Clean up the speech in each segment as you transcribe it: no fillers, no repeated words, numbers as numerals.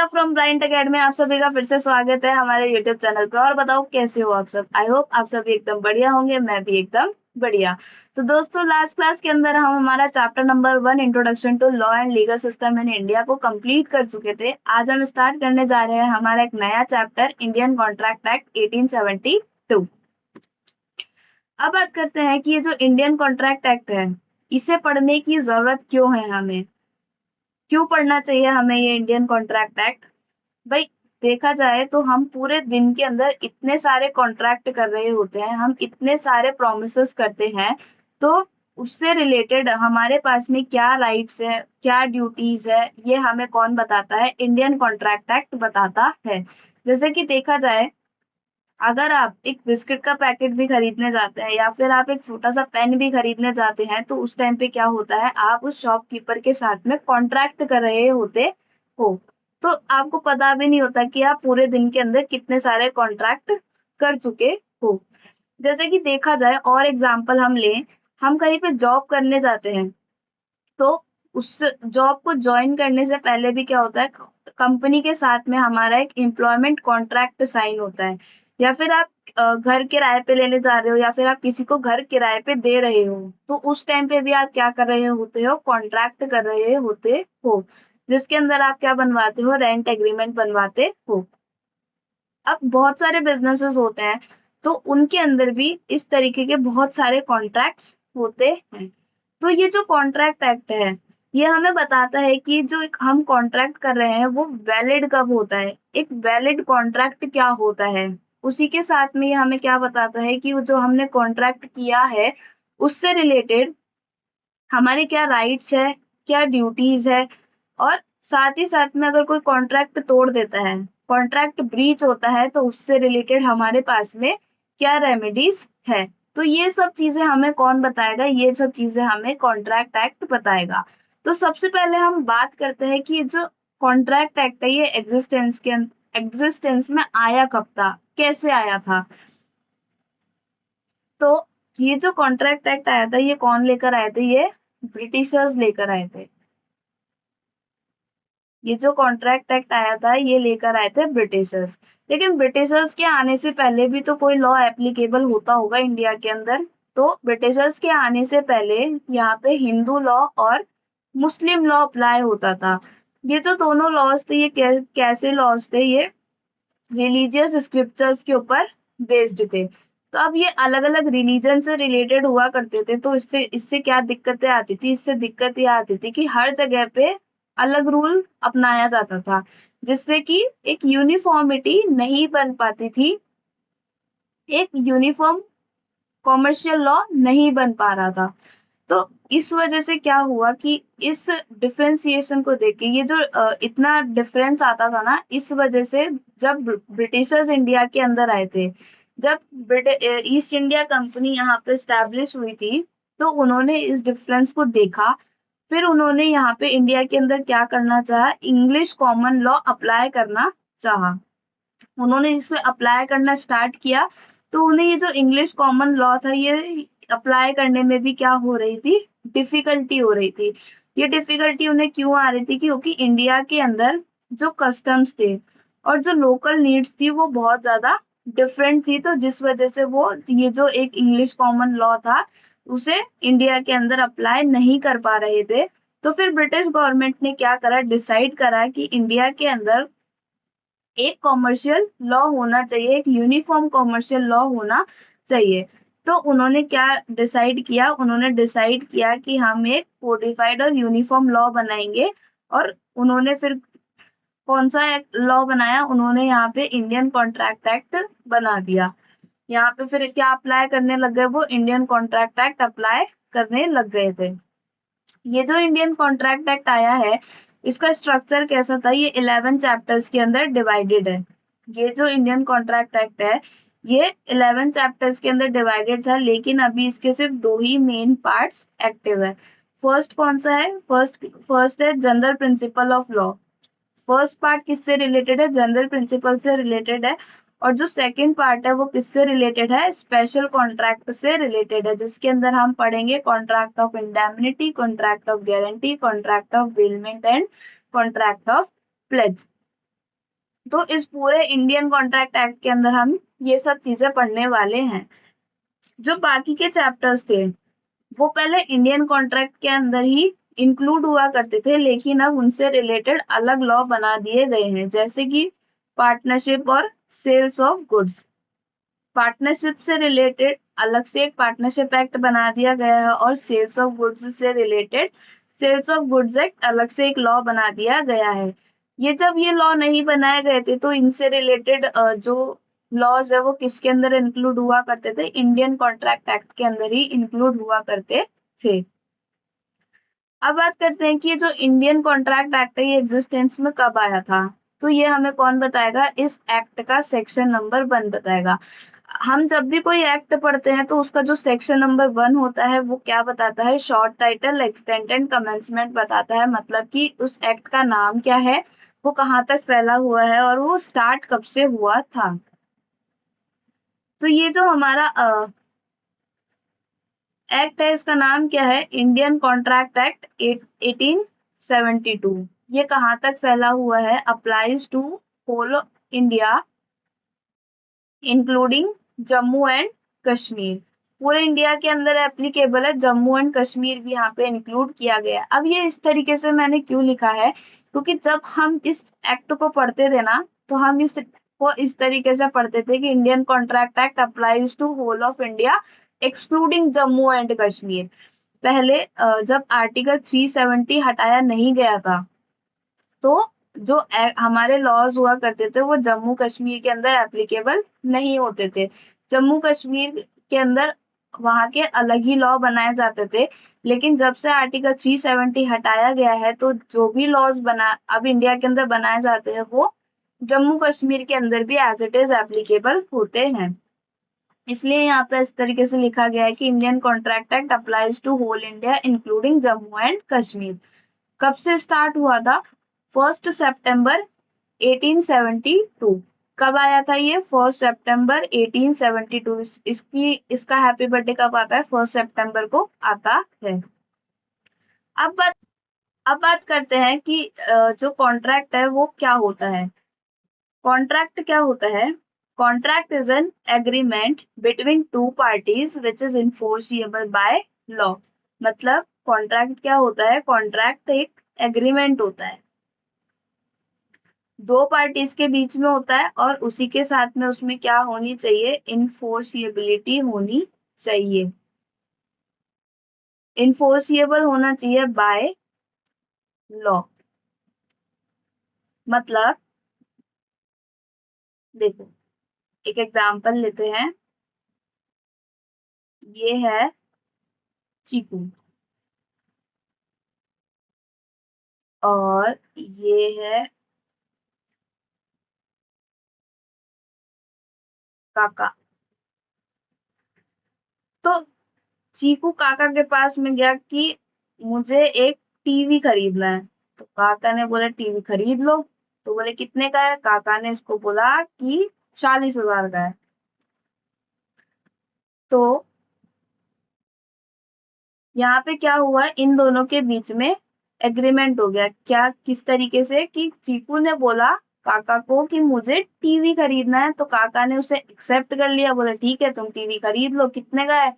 Priya from Bryant academy. आप सभी का फिर से स्वागत है हमारे यूट्यूब चैनल पे। और बताओ कैसे हो आप सब। आई होप आप सभी एकदम बढ़िया होंगे, मैं भी एकदम बढ़िया। तो दोस्तों, लास्ट क्लास के अंदर हम हमारा chapter number 1 introduction to law and legal system in India को कंप्लीट कर चुके थे। आज हम स्टार्ट करने जा रहे हैं हमारा एक नया चैप्टर, इंडियन कॉन्ट्रैक्ट एक्ट 1872। अब बात करते हैं कि ये जो इंडियन कॉन्ट्रैक्ट एक्ट है, इसे पढ़ने की जरूरत क्यों है, हमें क्यों पढ़ना चाहिए हमें ये इंडियन कॉन्ट्रैक्ट एक्ट। भाई, देखा जाए तो हम पूरे दिन के अंदर इतने सारे कॉन्ट्रैक्ट कर रहे होते हैं, हम इतने सारे प्रोमिसेस करते हैं, तो उससे रिलेटेड हमारे पास में क्या राइट्स है, क्या ड्यूटीज है, ये हमें कौन बताता है? इंडियन कॉन्ट्रैक्ट एक्ट बताता है। जैसे कि देखा जाए, अगर आप एक बिस्किट का पैकेट भी खरीदने जाते हैं या फिर आप एक छोटा सा पेन भी खरीदने जाते हैं, तो उस टाइम पे क्या होता है, आप उस शॉपकीपर के साथ में कॉन्ट्रैक्ट कर रहे होते हो। तो आपको पता भी नहीं होता कि आप पूरे दिन के अंदर कितने सारे कॉन्ट्रैक्ट कर चुके हो। जैसे कि देखा जाए, और एग्जाम्पल हम लें, हम कहीं पे जॉब करने जाते हैं, तो उस जॉब को ज्वाइन करने से पहले भी क्या होता है, कंपनी के साथ में हमारा एक एम्प्लॉयमेंट कॉन्ट्रैक्ट साइन होता है। या फिर आप घर किराए पे लेने जा रहे हो, या फिर आप किसी को घर किराए पे दे रहे हो, तो उस टाइम पे भी आप क्या कर रहे होते हो, कॉन्ट्रैक्ट कर रहे होते हो, जिसके अंदर आप क्या बनवाते हो, रेंट एग्रीमेंट बनवाते हो। अब बहुत सारे बिजनेसेस होते हैं, तो उनके अंदर भी इस तरीके के बहुत सारे कॉन्ट्रैक्ट्स होते हैं। तो ये जो कॉन्ट्रैक्ट एक्ट है, ये हमें बताता है कि जो एक हम कॉन्ट्रैक्ट कर रहे हैं वो वैलिड कब होता है, एक वैलिड कॉन्ट्रैक्ट क्या होता है। उसी के साथ में ये हमें क्या बताता है कि वो जो हमने कॉन्ट्रैक्ट किया है, उससे रिलेटेड हमारे क्या राइट्स है, क्या ड्यूटीज है। और साथ ही साथ में अगर कोई कॉन्ट्रैक्ट तोड़ देता है, कॉन्ट्रैक्ट ब्रीच होता है, तो उससे रिलेटेड हमारे पास में क्या रेमेडीज है। तो ये सब चीजें हमें कौन बताएगा, ये सब चीजें हमें कॉन्ट्रैक्ट एक्ट बताएगा। तो सबसे पहले हम बात करते हैं कि जो कॉन्ट्रैक्ट एक्ट है, ये एग्जिस्टेंस में आया कब था, कैसे आया था। तो ये जो कॉन्ट्रैक्ट एक्ट आया था, ये कौन लेकर आए थे, ये ब्रिटिशर्स लेकर आए थे। ये जो कॉन्ट्रैक्ट एक्ट आया था, ये लेकर आए थे ब्रिटिशर्स। लेकिन ब्रिटिशर्स के आने से पहले भी तो कोई लॉ एप्लीकेबल होता होगा इंडिया के अंदर। तो ब्रिटिशर्स के आने से पहले यहाँ पे हिंदू लॉ और मुस्लिम लॉ अप्लाई होता था। ये जो दोनों लॉज थे, ये कैसे लॉज थे, ये रिलीजियस स्क्रिप्चर्स के ऊपर बेस्ड थे। तो अब ये अलग अलग रिलीजन से रिलेटेड हुआ करते थे, तो इससे इससे क्या दिक्कतें आती थी, इससे दिक्कत ये आती थी कि हर जगह पे अलग रूल अपनाया जाता था, जिससे कि एक यूनिफॉर्मिटी नहीं बन पाती थी, एक यूनिफॉर्म कॉमर्शियल लॉ नहीं बन पा रहा था। तो इस वजह से क्या हुआ कि इस डिफरेंशिएशन को देख के, ये जो इतना डिफरेंस आता था ना, इस वजह से जब ब्रिटिशर्स इंडिया के अंदर आए थे, जब ईस्ट इंडिया कंपनी यहाँ पे स्टैब्लिश हुई थी, तो उन्होंने इस डिफरेंस को देखा। फिर उन्होंने यहाँ पे इंडिया के अंदर क्या करना चाहा, इंग्लिश कॉमन लॉ अप्लाई करना चाहा। उन्होंने इसमें अप्लाई करना स्टार्ट किया, तो उन्हें ये जो इंग्लिश कॉमन लॉ था, ये अप्लाई करने में भी क्या हो रही थी, डिफिकल्टी हो रही थी। ये डिफिकल्टी उन्हें क्यों आ रही थी, क्योंकि इंडिया के अंदर जो कस्टम्स थे और जो लोकल नीड्स थी, वो बहुत ज्यादा डिफरेंट थी। तो जिस वजह से वो ये जो एक इंग्लिश कॉमन लॉ था, उसे इंडिया के अंदर अप्लाई नहीं कर पा रहे थे। तो फिर ब्रिटिश गवर्नमेंट ने क्या करा, डिसाइड करा कि इंडिया के अंदर एक कॉमर्शियल लॉ होना चाहिए, एक यूनिफॉर्म कॉमर्शियल लॉ होना चाहिए। तो उन्होंने क्या डिसाइड किया, उन्होंने डिसाइड किया कि हम एक कोडिफाइड और यूनिफॉर्म लॉ बनाएंगे। और उन्होंने फिर कौन सा लॉ बनाया, उन्होंने यहाँ पे इंडियन कॉन्ट्रैक्ट एक्ट बना दिया। यहाँ पे फिर क्या अप्लाई करने लग गए, वो इंडियन कॉन्ट्रैक्ट एक्ट अप्लाई करने लग गए थे। ये जो इंडियन कॉन्ट्रैक्ट एक्ट आया है, इसका स्ट्रक्चर कैसा था, ये 11 चैप्टर्स के अंदर डिवाइडेड है। ये जो इंडियन कॉन्ट्रैक्ट एक्ट है, ये 11 चैप्टर्स के अंदर डिवाइडेड था, लेकिन अभी इसके सिर्फ 2 ही मेन पार्ट्स एक्टिव है। फर्स्ट कौन सा है, फर्स्ट है general principle of law. First part किससे रिलेटेड है, जनरल प्रिंसिपल से रिलेटेड है। और जो सेकंड पार्ट है, वो किससे रिलेटेड है, स्पेशल कॉन्ट्रैक्ट से रिलेटेड है, जिसके अंदर हम पढ़ेंगे contract of indemnity, contract of guarantee, contract of bailment and contract of pledge. तो इस पूरे इंडियन कॉन्ट्रैक्ट एक्ट के अंदर हम ये सब चीजें पढ़ने वाले हैं। जो बाकी के चैप्टर्स थे वो पहले इंडियन कॉन्ट्रैक्ट के अंदर ही इंक्लूड हुआ करते थे, लेकिन अब उनसे रिलेटेड अलग लॉ बना दिए गए हैं, जैसे कि पार्टनरशिप और सेल्स ऑफ गुड्स। पार्टनरशिप से रिलेटेड अलग से एक पार्टनरशिप एक्ट बना दिया गया है और सेल्स ऑफ गुड्स से related sales of goods act अलग से एक लॉ बना दिया गया है। ये जब ये लॉ नहीं बनाए गए थे तो इनसे रिलेटेड जो लॉज है वो किसके अंदर इंक्लूड हुआ करते थे, इंडियन कॉन्ट्रैक्ट एक्ट के अंदर ही इंक्लूड हुआ करते थे। अब बात करते हैं कि ये जो इंडियन कॉन्ट्रैक्ट एक्ट है ये एग्जिस्टेंस में कब आया था। तो ये हमें कौन बताएगा, इस एक्ट का सेक्शन नंबर 1 बताएगा। हम जब भी कोई एक्ट पढ़ते हैं तो उसका जो सेक्शन नंबर 1 होता है वो क्या बताता है, short title, extent and commencement बताता है। मतलब कि उस एक्ट का नाम क्या है, वो कहाँ तक फैला हुआ है और वो स्टार्ट कब से हुआ था। तो ये जो हमारा एक्ट है इसका नाम क्या है, इंडियन कॉन्ट्रैक्ट एक्ट 1872। ये कहाँ तक फैला हुआ है, applies to whole India including Jammu and Kashmir. पूरे इंडिया के अंदर एप्लीकेबल है, जम्मू एंड कश्मीर भी यहाँ पे इंक्लूड किया गया है। अब ये इस तरीके से मैंने क्यों लिखा है, क्योंकि जब हम इस एक्ट को पढ़ते थे ना तो हम इसको इस तरीके से पढ़ते थे कि Indian contract act applies to whole of India excluding Jammu and Kashmir. पहले जब आर्टिकल 370 हटाया नहीं गया था तो जो हमारे लॉज हुआ करते थे वो जम्मू कश्मीर के अंदर एप्लीकेबल नहीं होते थे। जम्मू कश्मीर के अंदर वहां के अलग ही लॉ बनाए जाते थे, लेकिन जब से आर्टिकल 370 हटाया गया है तो जो भी लॉज बना अब इंडिया के अंदर बनाए जाते हैं वो जम्मू कश्मीर के अंदर भी एज इट इज एप्लीकेबल होते हैं। इसलिए यहाँ पे इस तरीके से लिखा गया है कि Indian contract act applies to whole India including Jammu and Kashmir. कब से स्टार्ट हुआ था, 1 सितंबर 1872। कब आया था ये, 1 सितंबर 1872। इसका हैप्पी बर्थडे कब आता है, 1 सितंबर को आता है। अब बात अब बात करते हैं कि जो कॉन्ट्रैक्ट है वो क्या होता है। कॉन्ट्रैक्ट क्या होता है, contract is an agreement between two parties which is enforceable by law. मतलब कॉन्ट्रैक्ट क्या होता है, कॉन्ट्रैक्ट एक एग्रीमेंट होता है, दो पार्टीज के बीच में होता है और उसी के साथ में उसमें क्या होनी चाहिए, इन्फोर्सिएबिलिटी होनी चाहिए। इन्फोर्सिएबल होना चाहिए बाय लॉ। मतलब देखो एक एग्जांपल लेते हैं, ये है चीकू और ये है काका। तो चीकू काका के पास में गया कि मुझे एक टीवी खरीदना है। तो काका ने बोला टीवी खरीद लो। तो बोले कितने का है, काका ने इसको बोला कि 40,000 का है। तो यहाँ पे क्या हुआ, इन दोनों के बीच में एग्रीमेंट हो गया। क्या, किस तरीके से कि चीकू ने बोला काका को कि मुझे टीवी खरीदना है, तो काका ने उसे एक्सेप्ट कर लिया, बोला ठीक है तुम टीवी खरीद लो। कितने का है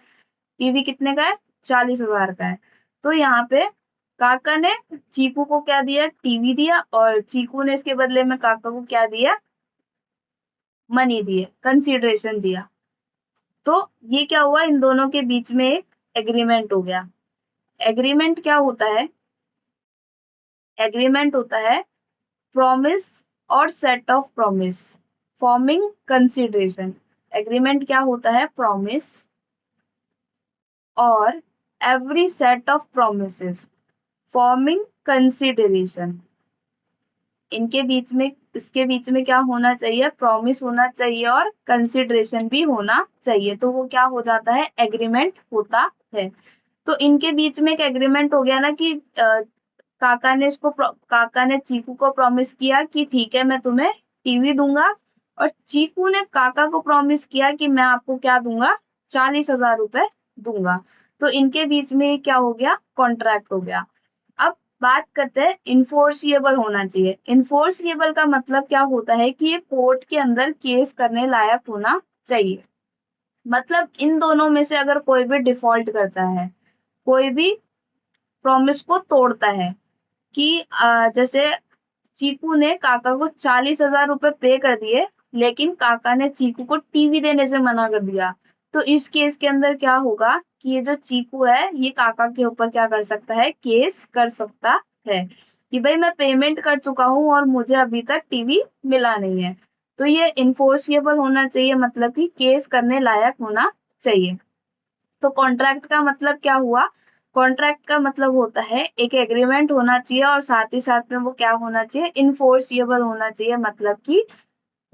टीवी, कितने का है, 40,000 का है। तो यहाँ पे काका ने चीकू को क्या दिया, टीवी दिया, और चीकू ने इसके बदले में काका को क्या दिया, मनी दिए, कंसिडरेशन दिया। तो ये क्या हुआ, इन दोनों के बीच में एक एग्रीमेंट हो गया। एग्रीमेंट क्या होता है, एग्रीमेंट होता है प्रॉमिस और set of promise forming consideration. Agreement क्या होता है, प्रॉमिस और every set of promises forming consideration. इनके बीच में, इसके बीच में क्या होना चाहिए, प्रॉमिस होना चाहिए और कंसिडरेशन भी होना चाहिए। तो वो क्या हो जाता है, एग्रीमेंट होता है। तो इनके बीच में एक एग्रीमेंट हो गया ना कि काका ने चीकू को प्रॉमिस किया कि ठीक है मैं तुम्हें टीवी दूंगा, और चीकू ने काका को प्रॉमिस किया कि मैं आपको क्या दूंगा, 40,000 रुपए दूंगा। तो इनके बीच में क्या हो गया, कॉन्ट्रैक्ट हो गया। अब बात करते हैं इन्फोर्सिएबल होना चाहिए। इन्फोर्सिएबल का मतलब क्या होता है कि ये कोर्ट के अंदर केस करने लायक होना चाहिए। मतलब इन दोनों में से अगर कोई भी डिफॉल्ट करता है, कोई भी प्रॉमिस को तोड़ता है कि जैसे चीकू ने काका को 40,000 रुपए पे कर दिए, लेकिन काका ने चीकू को टीवी देने से मना कर दिया, तो इस केस के अंदर क्या होगा कि ये जो चीकू है ये काका के ऊपर क्या कर सकता है, केस कर सकता है कि भाई मैं पेमेंट कर चुका हूं और मुझे अभी तक टीवी मिला नहीं है। तो ये इन्फोर्सिएबल होना चाहिए, मतलब कि केस करने लायक होना चाहिए। तो कॉन्ट्रैक्ट का मतलब क्या हुआ, कॉन्ट्रैक्ट का मतलब होता है एक एग्रीमेंट होना चाहिए और साथ ही साथ में वो क्या होना चाहिए, इन्फोर्सिएबल होना चाहिए, मतलब कि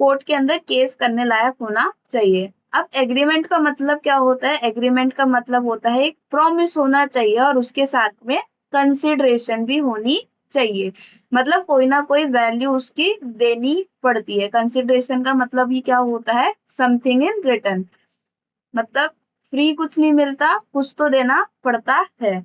कोर्ट के अंदर केस करने लायक होना चाहिए। अब एग्रीमेंट का मतलब क्या होता है, एग्रीमेंट का मतलब होता है एक प्रॉमिस होना चाहिए और उसके साथ में कंसिडरेशन भी होनी चाहिए, मतलब कोई ना कोई वैल्यू उसकी देनी पड़ती है। कंसिडरेशन का मतलब ही क्या होता है, समथिंग इन रिटर्न, मतलब फ्री कुछ नहीं मिलता, कुछ तो देना पड़ता है।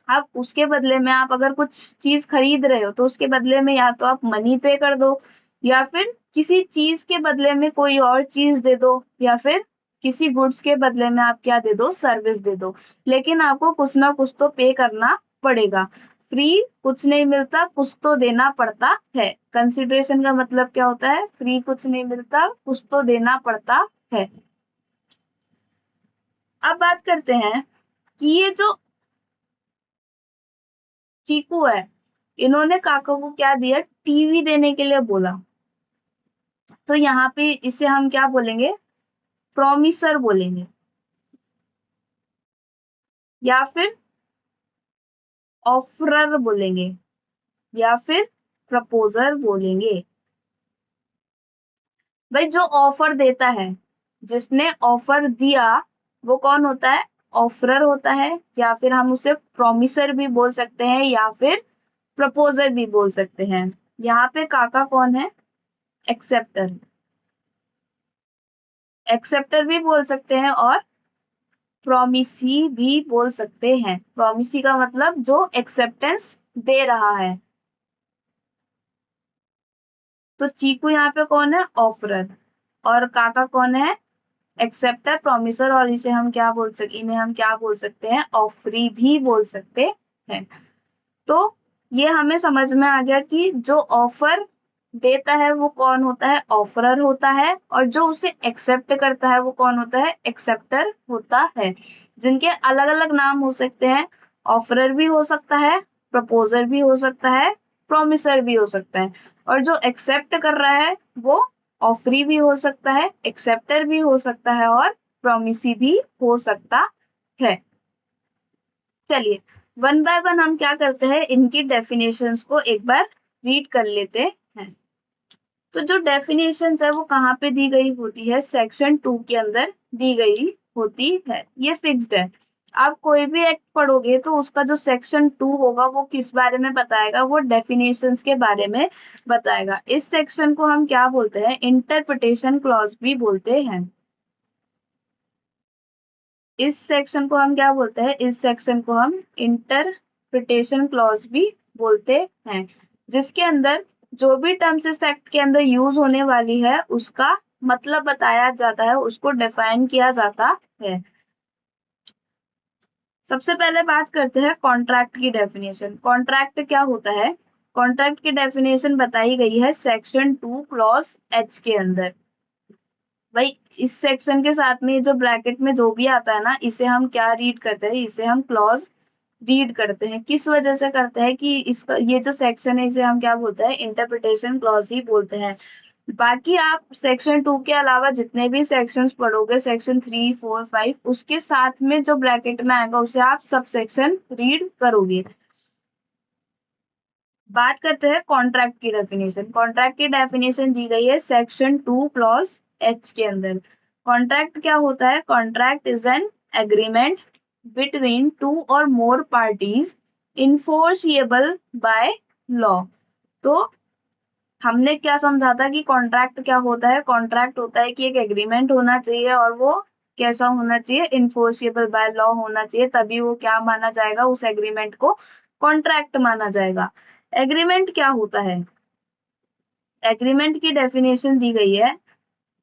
अब उसके बदले में आप अगर कुछ चीज खरीद रहे हो तो उसके बदले में या तो आप मनी पे कर दो, या फिर किसी चीज के बदले में कोई और चीज दे दो, या फिर किसी गुड्स के बदले में आप क्या दे दो, सर्विस दे दो, लेकिन आपको कुछ ना कुछ तो पे करना पड़ेगा। फ्री कुछ नहीं मिलता, कुछ तो देना पड़ता है। कंसिडरेशन का मतलब क्या होता है, फ्री कुछ नहीं मिलता, कुछ तो देना पड़ता है। अब बात करते हैं कि ये जो चीकू है, इन्होंने काका को क्या दिया, टीवी देने के लिए बोला, तो यहाँ पे इसे हम क्या बोलेंगे, प्रॉमिसर बोलेंगे, या फिर ऑफरर बोलेंगे, या फिर प्रपोजर बोलेंगे। भाई जो ऑफर देता है, जिसने ऑफर दिया, वो कौन होता है, ऑफरर होता है, या फिर हम उसे प्रॉमिसर भी बोल सकते हैं, या फिर प्रपोजर भी बोल सकते हैं। यहाँ पे काका कौन है, एक्सेप्टर, एक्सेप्टर भी बोल सकते हैं और प्रोमिसी भी बोल सकते हैं। प्रोमिसी का मतलब जो एक्सेप्टेंस दे रहा है। तो चीकू यहाँ पे कौन है, ऑफरर, और काका कौन है, एक्सेप्टर, प्रोमिसर, और इसे हम क्या बोल सकते, इन्हें हम क्या बोल सकते हैं, ऑफरी भी बोल सकते हैं। तो ये हमें समझ में आ गया कि जो ऑफर देता है वो कौन होता है, ऑफरर होता है, और जो उसे एक्सेप्ट करता है वो कौन होता है, एक्सेप्टर होता है, जिनके अलग अलग नाम हो सकते हैं। ऑफरर भी हो सकता है, प्रपोजर भी हो सकता है, प्रोमिसर भी हो सकता है, और जो एक्सेप्ट कर रहा है वो ऑफरी भी हो सकता है, एक्सेप्टर भी हो सकता है, और प्रोमिसी भी हो सकता है। चलिए वन बाय वन हम क्या करते हैं, इनकी डेफिनेशंस को एक बार रीड कर लेते हैं। तो जो डेफिनेशंस है वो कहाँ पे दी गई होती है, सेक्शन 2 के अंदर दी गई होती है, ये फिक्स्ड है। आप कोई भी एक्ट पढ़ोगे तो उसका जो सेक्शन 2 होगा वो किस बारे में बताएगा, वो डेफिनेशंस के बारे में बताएगा। इस सेक्शन को हम क्या बोलते हैं, इंटरप्रिटेशन क्लॉज भी बोलते हैं। इस सेक्शन को हम क्या बोलते हैं, इस सेक्शन को हम इंटरप्रिटेशन क्लॉज भी बोलते हैं, जिसके अंदर जो भी टर्म्स इस एक्ट के अंदर यूज होने वाली है उसका मतलब बताया जाता है, उसको डिफाइन किया जाता है। सबसे पहले बात करते हैं कॉन्ट्रैक्ट की डेफिनेशन। कॉन्ट्रैक्ट क्या होता है, कॉन्ट्रैक्ट की डेफिनेशन बताई गई है सेक्शन 2 क्लॉज एच के अंदर। भाई इस सेक्शन के साथ में जो ब्रैकेट में जो भी आता है ना, इसे हम क्या रीड करते हैं, इसे हम क्लॉज रीड करते हैं। किस वजह से करते हैं कि इसका ये जो सेक्शन है इसे हम क्या बोलते हैं, इंटरप्रिटेशन क्लॉज ही बोलते हैं। बाकी आप सेक्शन 2 के अलावा जितने भी सेक्शंस पढ़ोगे, सेक्शन 3, 4, 5, उसके साथ में जो ब्रैकेट में आएगा उसे आप सब सेक्शन रीड करोगे। बात करते हैं कॉन्ट्रैक्ट की डेफिनेशन। कॉन्ट्रैक्ट की डेफिनेशन दी गई है सेक्शन 2 क्लॉज एच के अंदर। कॉन्ट्रैक्ट क्या होता है, contract is an agreement between two और मोर पार्टीज इन्फोर्सिएबल बाय लॉ। तो हमने क्या समझा था कि कॉन्ट्रैक्ट क्या होता है, कॉन्ट्रैक्ट होता है कि एक एग्रीमेंट होना चाहिए और वो कैसा होना चाहिए, इन्फोर्सिएबल बाय लॉ होना चाहिए, तभी वो क्या माना जाएगा, उस एग्रीमेंट को कॉन्ट्रैक्ट माना जाएगा। एग्रीमेंट क्या होता है? एग्रीमेंट की डेफिनेशन दी गई है,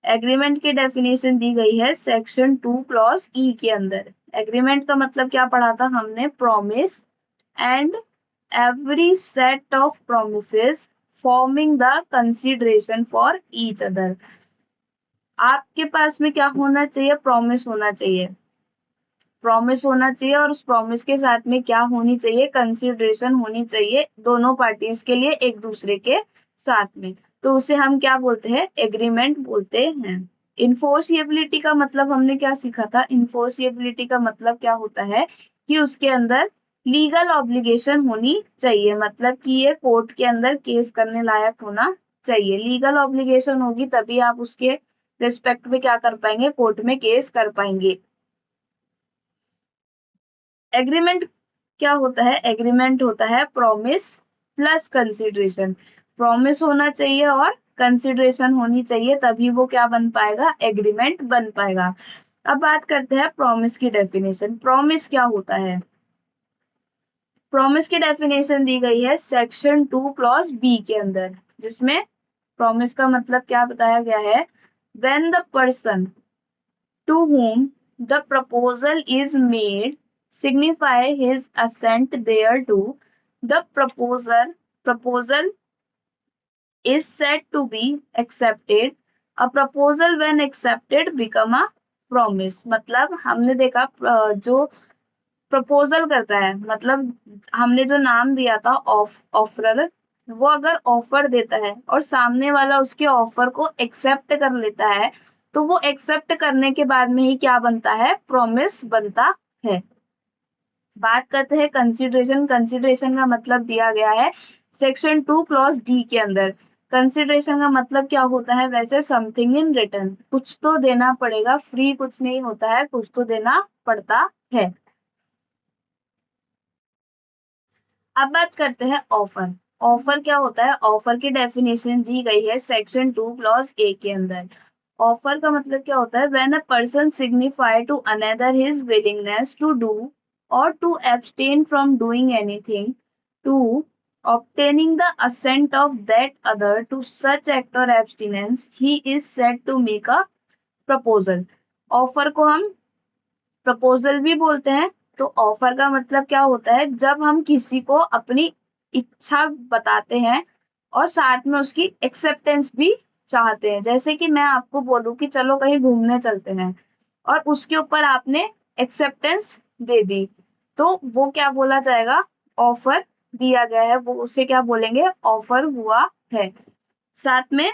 एग्रीमेंट की डेफिनेशन दी गई है सेक्शन 2 क्लॉज ई के अंदर। एग्रीमेंट का मतलब क्या पढ़ा था हमने? Promise and every set of promises forming the consideration for each other। आपके पास में क्या होना चाहिए? प्रॉमिस होना चाहिए, प्रॉमिस होना चाहिए, और उस प्रॉमिस के साथ में क्या होनी चाहिए? कंसिडरेशन होनी चाहिए दोनों पार्टीज के लिए एक दूसरे के साथ में। तो उसे हम क्या बोलते हैं? एग्रीमेंट बोलते हैं। इन्फोर्सिएबिलिटी का मतलब हमने क्या सीखा था? इन्फोर्सिएबिलिटी का मतलब क्या होता है कि उसके अंदर लीगल ऑब्लिगेशन होनी चाहिए, मतलब कि ये कोर्ट के अंदर केस करने लायक होना चाहिए। लीगल ऑब्लिगेशन होगी तभी आप उसके रिस्पेक्ट में क्या कर पाएंगे? कोर्ट में केस कर पाएंगे। एग्रीमेंट क्या होता है? एग्रीमेंट होता है प्रॉमिस प्लस कंसिडरेशन। प्रॉमिस होना चाहिए और कंसिडरेशन होनी चाहिए, तभी वो क्या बन पाएगा? एग्रीमेंट बन पाएगा। अब बात करते हैं प्रॉमिस की डेफिनेशन। प्रॉमिस क्या होता है? प्रॉमिस की डेफिनेशन दी गई है सेक्शन 2 क्लॉज बी के अंदर, जिसमें प्रॉमिस का मतलब क्या बताया गया है? When the person to whom the proposal is made signify his assent thereto, the proposal is said to be accepted। A proposal when accepted become a promise। मतलब हमने देखा जो प्रपोजल करता है, मतलब हमने जो नाम दिया था ऑफरर, वो अगर ऑफर देता है और सामने वाला उसके ऑफर को एक्सेप्ट कर लेता है, तो वो एक्सेप्ट करने के बाद में ही क्या बनता है? प्रॉमिस बनता है। बात करते हैं कंसिडरेशन। कंसिडरेशन का मतलब दिया गया है सेक्शन 2 क्लॉज डी के अंदर। कंसिडरेशन का मतलब क्या होता है? वैसे समथिंग इन रिटर्न, कुछ तो देना पड़ेगा, फ्री कुछ नहीं होता है, कुछ तो देना पड़ता है। अब बात करते हैं ऑफर। ऑफर क्या होता है? ऑफर की डेफिनेशन दी गई है सेक्शन 2 क्लॉज ए के अंदर। ऑफर का मतलब क्या होता है? When a person signify to another his willingness to do or to abstain from doing anything to obtaining the assent of that other to such act or abstinence, he is said to make a proposal। Offer को हम proposal भी बोलते हैं। तो offer का मतलब क्या होता है? जब हम किसी को अपनी इच्छा बताते हैं और साथ में उसकी एक्सेप्टेंस भी चाहते हैं। जैसे कि मैं आपको बोलूं कि चलो कहीं घूमने चलते हैं, और उसके ऊपर आपने एक्सेप्टेंस दे दी, तो वो क्या बोला जाएगा? ऑफर दिया गया है, वो उसे क्या बोलेंगे? ऑफर हुआ है। साथ में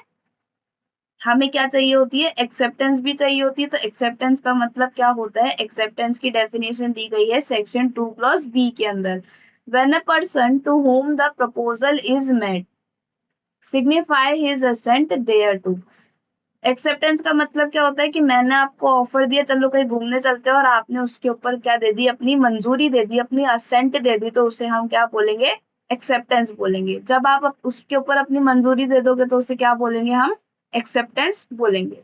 हमें क्या चाहिए होती है? एक्सेप्टेंस भी चाहिए होती है। तो एक्सेप्टेंस का मतलब क्या होता है? एक्सेप्टेंस की डेफिनेशन दी गई है सेक्शन 2 क्लॉज बी के अंदर। When a person to whom the proposal is made signify his assent thereto. Acceptance का मतलब क्या होता है कि मैंने आपको ऑफर दिया, चलो कहीं घूमने चलते हैं, और आपने उसके ऊपर क्या दे दी? अपनी मंजूरी दे दी, अपनी असेंट दे दी, तो उसे हम क्या बोलेंगे? एक्सेप्टेंस बोलेंगे। जब आप उसके ऊपर अपनी मंजूरी दे दोगे तो उसे क्या बोलेंगे? हम एक्सेप्टेंस बोलेंगे।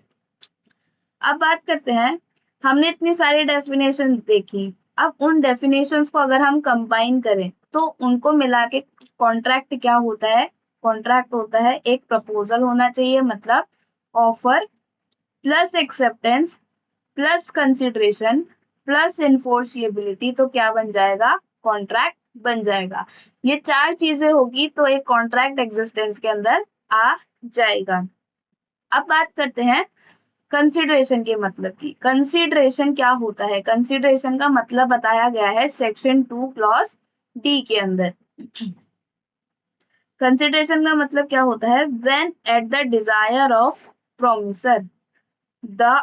अब बात करते हैं, हमने इतनी सारी डेफिनेशन देखी, अब उन डेफिनेशंस को अगर हम कंबाइन करें तो उनको मिला के कॉन्ट्रैक्ट क्या होता है? कॉन्ट्रैक्ट होता है एक प्रपोजल होना चाहिए, मतलब offer plus acceptance plus consideration plus enforceability, तो क्या बन जाएगा? कॉन्ट्रैक्ट बन जाएगा। ये चार चीजें होगी तो एक कॉन्ट्रैक्ट एग्जिस्टेंस के अंदर आ जाएगा। अब बात करते हैं कंसिडरेशन के मतलब की। कंसिडरेशन क्या होता है? कंसिडरेशन का मतलब बताया गया है सेक्शन 2 क्लॉज डी के अंदर। कंसिडरेशन का मतलब क्या होता है? When at the desire of promisor the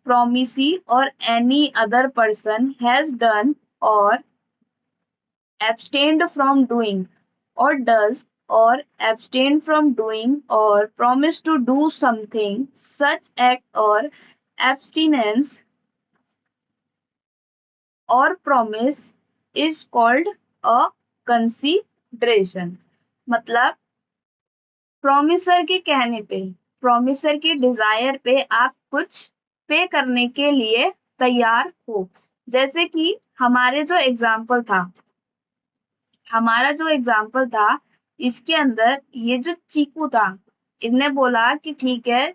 promisee or any other person has done or abstained from doing or does or abstain from doing or promise to do something, such act or abstinence or promise is called a consideration। मतलब promisor के कहने पे, promisor की Dzire पे आप कुछ पे करने के लिए तैयार हो। जैसे कि हमारे जो एग्जाम्पल था, हमारा जो एग्जाम्पल था इसके अंदर ये जो चीकू था, इसने बोला कि ठीक है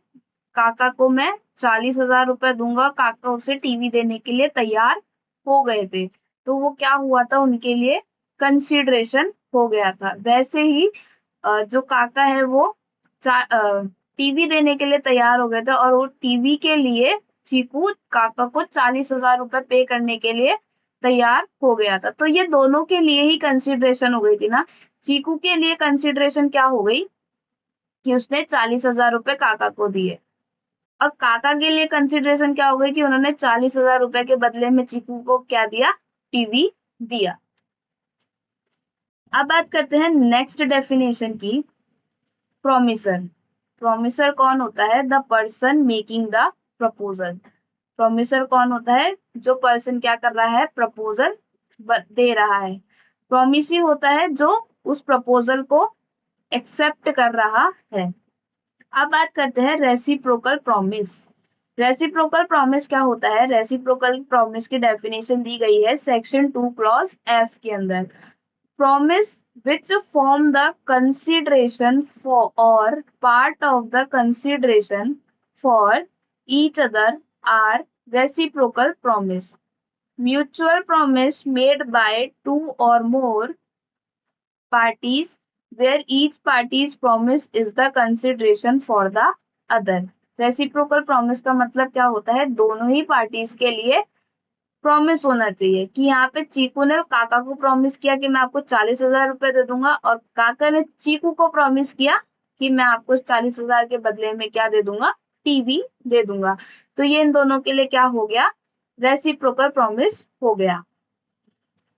काका को मैं 40,000 रुपए दूंगा, और काका उसे टीवी देने के लिए तैयार हो गए थे। तो वो क्या हुआ था, उनके लिए कंसिडरेशन हो गया था। वैसे ही जो काका है वो टीवी देने के लिए तैयार हो गए थे, और वो टीवी के लिए चीकू काका को 40,000 रुपए पे करने के लिए तैयार हो गया था। तो ये दोनों के लिए ही कंसिडरेशन हो गई थी ना। चीकू के लिए कंसिडरेशन क्या हो गई कि उसने 40,000 रुपए काका को दिए, और काका के लिए कंसिडरेशन क्या हो गई कि उन्होंने 40,000 रुपए के बदले में चीकू को क्या दिया, टीवी दिया। अब बात करते हैं नेक्स्ट डेफिनेशन की, प्रोमिसर। प्रोमिसर कौन होता है, the person making the proposal. Promisor कौन होता है, जो पर्सन क्या कर रहा है, प्रपोजल दे रहा है। प्रोमिसी होता है जो उस प्रपोजल को एक्सेप्ट कर रहा है। अब बात करते हैं रेसिप्रोकल प्रॉमिस। रेसिप्रोकल प्रॉमिस क्या होता है, रेसिप्रोकल प्रॉमिस की डेफिनेशन दी गई है सेक्शन 2 क्लॉज एफ के अंदर। Promise which form the consideration for or part of the consideration for each other are reciprocal promise. Mutual promise made by two or more parties where each party's promise is the consideration for the other. Reciprocal promise का मतलब क्या होता है, दोनों ही parties के लिए promise होना चाहिए। कि यहाँ पे चीकू ने काका को प्रॉमिस किया कि मैं आपको 40,000 रुपए दे दूंगा, और काका ने चीकू को प्रॉमिस किया कि मैं आपको इस 40,000 के बदले में क्या दे दूंगा, टीवी दे दूंगा। तो ये इन दोनों के लिए क्या हो गया, रेसिप्रोकल प्रॉमिस हो गया।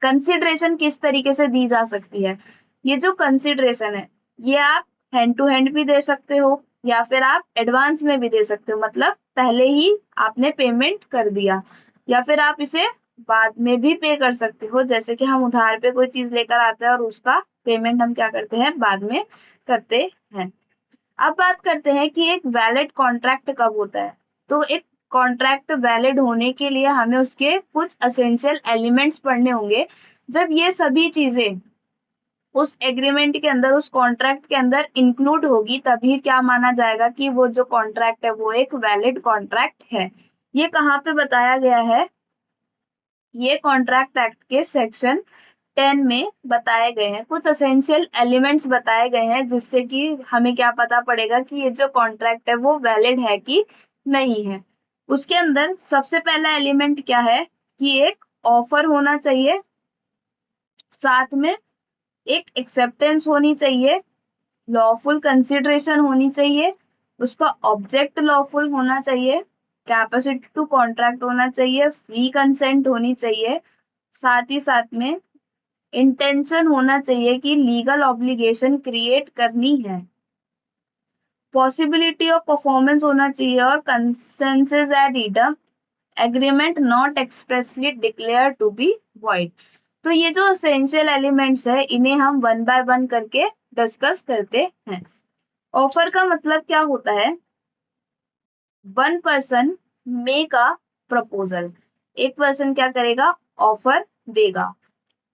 कंसिडरेशन किस तरीके से दी जा सकती है, ये जो कंसिडरेशन है ये आप हैंड टू हैंड भी दे सकते हो, या फिर आप एडवांस में भी दे सकते हो, मतलब पहले ही आपने पेमेंट कर दिया, या फिर आप इसे बाद में भी पे कर सकते हो। जैसे कि हम उधार पे कोई चीज लेकर आते हैं और उसका पेमेंट हम क्या करते हैं, बाद में करते हैं। अब बात करते हैं कि एक वैलिड कॉन्ट्रैक्ट कब होता है। तो एक कॉन्ट्रैक्ट वैलिड होने के लिए हमें उसके कुछ एसेंशियल एलिमेंट्स पढ़ने होंगे। जब ये सभी चीजें उस एग्रीमेंट के अंदर, उस कॉन्ट्रैक्ट के अंदर इंक्लूड होगी, तभी क्या माना जाएगा कि वो जो कॉन्ट्रैक्ट है वो एक वैलिड कॉन्ट्रैक्ट है। ये कहाँ पे बताया गया है, ये कॉन्ट्रैक्ट एक्ट के सेक्शन 10 में बताए गए हैं। कुछ एसेंशियल एलिमेंट्स बताए गए हैं जिससे कि हमें क्या पता पड़ेगा कि ये जो कॉन्ट्रैक्ट है वो वैलिड है कि नहीं है। उसके अंदर सबसे पहला एलिमेंट क्या है कि एक ऑफर होना चाहिए, साथ में एक एक्सेप्टेंस होनी चाहिए, लॉफुल कंसिडरेशन होनी चाहिए, उसका ऑब्जेक्ट लॉफुल होना चाहिए, कैपेसिटी टू कॉन्ट्रैक्ट होना चाहिए, फ्री कंसेंट होनी चाहिए, साथ ही साथ में इंटेंशन होना चाहिए कि लीगल ऑब्लिगेशन क्रिएट करनी है, पॉसिबिलिटी ऑफ परफॉर्मेंस होना चाहिए, और consensus ad idem agreement not expressly declare to be void. तो ये जो एसेंशियल एलिमेंट्स है इन्हें हम वन बाय वन करके डिस्कस करते हैं। ऑफर का मतलब क्या होता है, one person make a proposal, एक पर्सन क्या करेगा, ऑफर देगा,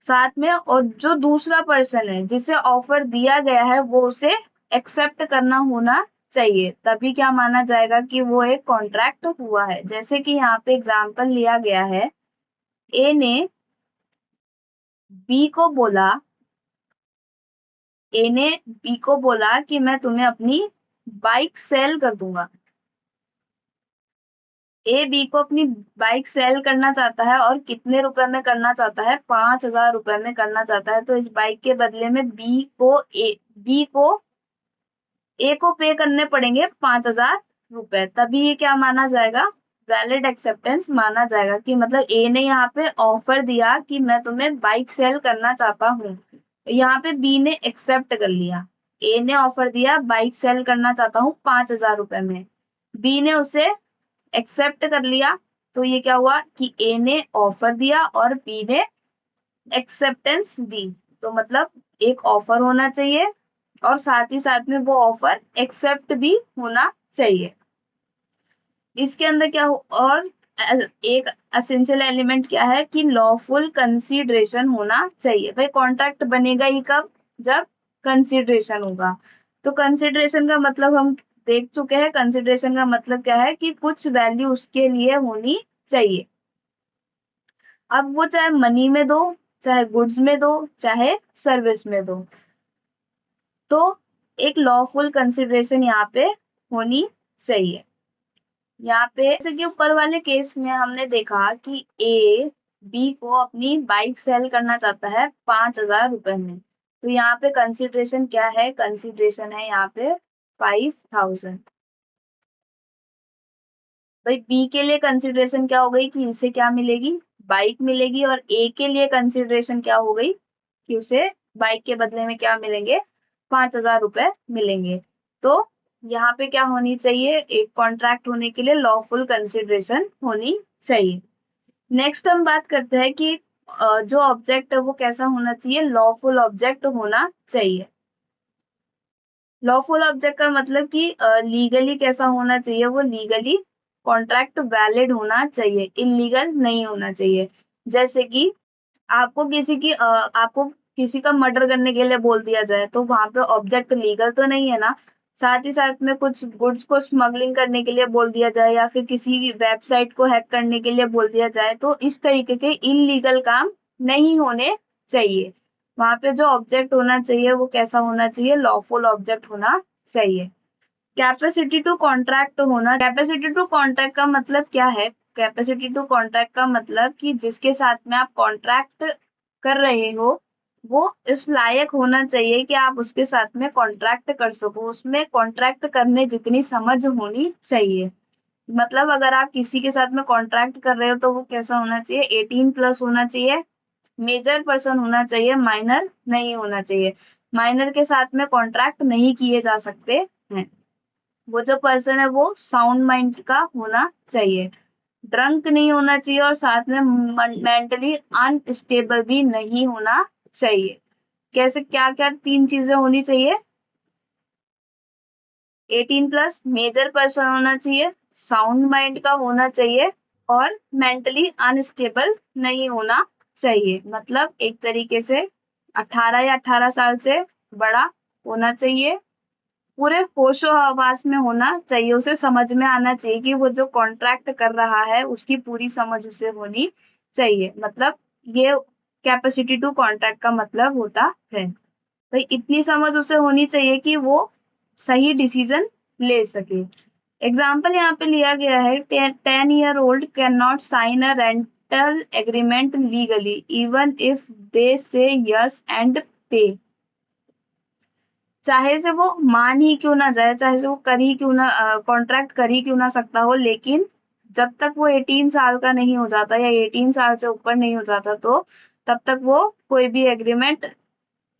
साथ में और जो दूसरा पर्सन है जिसे ऑफर दिया गया है वो उसे एक्सेप्ट करना होना चाहिए, तभी क्या माना जाएगा कि वो एक कॉन्ट्रैक्ट हुआ है। जैसे कि यहाँ पे एग्जांपल लिया गया है, ए ने बी को बोला, ए ने बी को बोला कि मैं तुम्हें अपनी बाइक सेल कर दूंगा। ए बी को अपनी बाइक सेल करना चाहता है, और कितने रुपए में करना चाहता है, 5,000 रुपए में करना चाहता है। तो इस बाइक के बदले में ए को पे करने पड़ेंगे 5,000 रुपए, तभी ये क्या माना जाएगा, वैलिड एक्सेप्टेंस माना जाएगा। कि मतलब ए ने यहाँ पे ऑफर दिया कि मैं तुम्हें बाइक सेल करना चाहता हूँ, यहाँ पे बी ने एक्सेप्ट कर लिया। ए ने ऑफर दिया बाइक सेल करना चाहता हूँ 5,000 रुपए में, बी ने उसे एक्सेप्ट कर लिया। तो ये क्या हुआ कि ए ने ऑफर दिया और बी ने एक्सेप्टेंस दी। तो मतलब एक ऑफर होना चाहिए और साथ ही साथ में वो ऑफर एक्सेप्ट भी होना चाहिए। इसके अंदर क्या हो, और एक एसेंशियल एलिमेंट क्या है कि लॉफुल कंसीडरेशन होना चाहिए। भाई कॉन्ट्रैक्ट बनेगा ही कब, जब कंसीडरेशन होगा। तो कंसीडरेशन का मतलब हम देख चुके हैं। कंसीडरेशन का मतलब क्या है कि कुछ वैल्यू उसके लिए होनी चाहिए। अब वो चाहे मनी में दो, चाहे गुड्स में दो, चाहे सर्विस में दो, तो एक लॉफुल कंसीडरेशन यहाँ पे होनी चाहिए। यहाँ पे जैसे कि ऊपर वाले केस में हमने देखा कि ए बी को अपनी बाइक सेल करना चाहता है 5,000 रुपए में। तो यहाँ पे कंसीडरेशन क्या है, कंसीडरेशन है यहाँ पे 5,000। भाई बी के लिए कंसीडरेशन क्या हो गई कि इसे क्या मिलेगी, बाइक मिलेगी। और ए के लिए कंसीडरेशन क्या हो गई कि उसे बाइक के बदले में क्या मिलेंगे, 5,000 रुपए मिलेंगे। तो यहाँ पे क्या होनी चाहिए, एक कॉन्ट्रैक्ट होने के लिए लॉफुल कंसीडरेशन होनी चाहिए। नेक्स्ट हम बात करते हैं कि जो ऑब्जेक्ट है वो कैसा होना चाहिए, लॉफुल ऑब्जेक्ट होना चाहिए। लॉफुल ऑब्जेक्ट का मतलब कि लीगली कैसा होना चाहिए, वो लीगली कॉन्ट्रैक्ट वैलिड होना चाहिए, इलीगल नहीं होना चाहिए। जैसे कि आपको किसी का मर्डर करने के लिए बोल दिया जाए तो वहां पे ऑब्जेक्ट लीगल तो नहीं है ना। साथ ही साथ में कुछ गुड्स को स्मगलिंग करने के लिए बोल दिया जाए या फिर किसी वेबसाइट को हैक करने के लिए बोल दिया जाए तो इस तरीके के इलीगल काम नहीं होने चाहिए। वहां पे जो ऑब्जेक्ट होना चाहिए वो कैसा होना चाहिए, लॉफुल ऑब्जेक्ट होना चाहिए। कैपेसिटी टू कॉन्ट्रैक्ट होना, कैपेसिटी टू कॉन्ट्रैक्ट का मतलब क्या है, कैपेसिटी टू कॉन्ट्रैक्ट का मतलब कि जिसके साथ में आप कॉन्ट्रैक्ट कर रहे हो वो इस लायक होना चाहिए कि आप उसके साथ में कॉन्ट्रैक्ट कर सको, उसमें कॉन्ट्रैक्ट करने जितनी समझ होनी चाहिए। मतलब अगर आप किसी के साथ में कॉन्ट्रैक्ट कर रहे हो तो वो कैसा होना चाहिए, 18+ होना चाहिए, मेजर पर्सन होना चाहिए, माइनर नहीं होना चाहिए। माइनर के साथ में कॉन्ट्रैक्ट नहीं किए जा सकते हैं। वो जो पर्सन है वो साउंड माइंड का होना चाहिए, ड्रंक नहीं होना चाहिए और साथ में मेंटली अनस्टेबल भी नहीं होना चाहिए। कैसे, क्या क्या 3 चीजें होनी चाहिए, 18+, मेजर पर्सन होना चाहिए, साउंड माइंड का होना चाहिए और मेंटली अनस्टेबल नहीं होना चाहिए। मतलब एक तरीके से 18 या 18 साल से बड़ा होना चाहिए, पूरे होशो हवास में होना चाहिए, उसे समझ में आना चाहिए कि वो जो कॉन्ट्रैक्ट कर रहा है उसकी पूरी समझ उसे होनी चाहिए। मतलब ये कैपेसिटी टू कॉन्ट्रैक्ट का मतलब होता है। भाई इतनी समझ उसे होनी चाहिए कि वो सही डिसीजन ले सके। एग्जाम्पल यहाँ पे लिया गया है, 10-year-old can not sign a rental agreement legally even if they say yes and पे। चाहे से वो मान ही क्यों ना जाए, चाहे से वो कर ही क्यों ना, कॉन्ट्रैक्ट कर ही क्यों ना सकता हो, लेकिन जब तक वो 18 साल का नहीं हो जाता या 18 साल से ऊपर नहीं हो जाता तो तब तक वो कोई भी एग्रीमेंट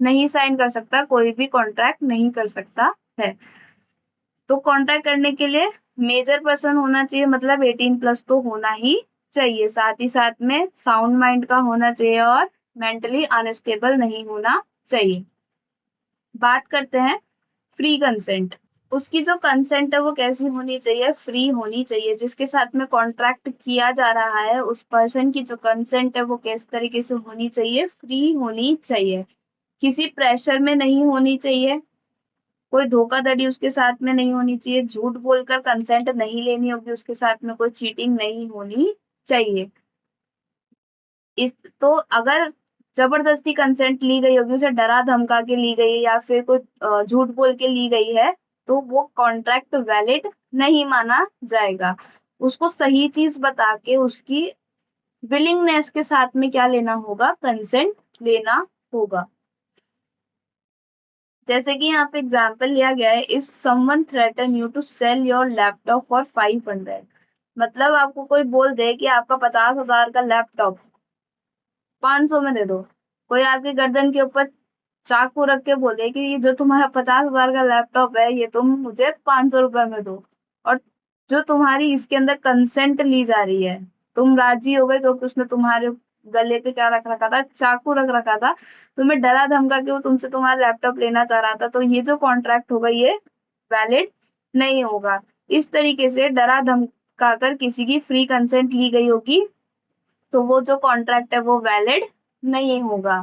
नहीं साइन कर सकता, कोई भी कॉन्ट्रैक्ट नहीं कर सकता है। तो कॉन्ट्रैक्ट करने के लिए मेजर पर्सन होना चाहिए, मतलब 18+ तो होना ही चाहिए। साथ ही साथ में साउंड माइंड का होना चाहिए और मेंटली अनस्टेबल नहीं होना चाहिए। बात करते हैं फ्री कंसेंट। उसकी जो कंसेंट है वो कैसी होनी चाहिए, फ्री होनी चाहिए। जिसके साथ में कॉन्ट्रैक्ट किया जा रहा है उस पर्सन की जो कंसेंट है वो किस तरीके से होनी चाहिए, फ्री होनी चाहिए, किसी प्रेशर में नहीं होनी चाहिए, कोई धोखाधड़ी उसके साथ में नहीं होनी चाहिए, झूठ बोलकर कंसेंट नहीं लेनी होगी उसके साथ में, कोई चीटिंग नहीं होनी चाहिए। इस तो अगर जबरदस्ती कंसेंट ली गई होगी, उसे डरा धमका के ली गई है या फिर कोई झूठ बोल के ली गई है तो वो कॉन्ट्रैक्ट वैलिड नहीं माना जाएगा। उसको सही चीज बता के उसकी विलिंगनेस के साथ में क्या लेना होगा, कंसेंट लेना होगा। जैसे कि यहाँ पे एग्जाम्पल लिया गया है, if someone threaten you to sell your laptop for 500। मतलब आपको कोई बोल दे कि आपका 50,000 का लैपटॉप 500 में दे दो। कोई आपके गर्दन के ऊपर चाकू रख के बोले कि ये जो तुम्हारा 50,000 का लैपटॉप है ये तुम मुझे 500 रुपए में दो, और जो तुम्हारी इसके अंदर कंसेंट ली जा रही है, तुम राजी हो गए, तो उसने तुम्हारे गले पे क्या रख रखा था, चाकू रख रखा था, तुम्हें डरा धमका के वो तुमसे तुम्हारा लैपटॉप लेना चाह रहा था, तो ये जो कॉन्ट्रैक्ट होगा ये वैलिड नहीं होगा। इस तरीके से अगर किसी की फ्री कंसेंट ली गई होगी तो वो जो कॉन्ट्रैक्ट है वो वैलिड नहीं होगा।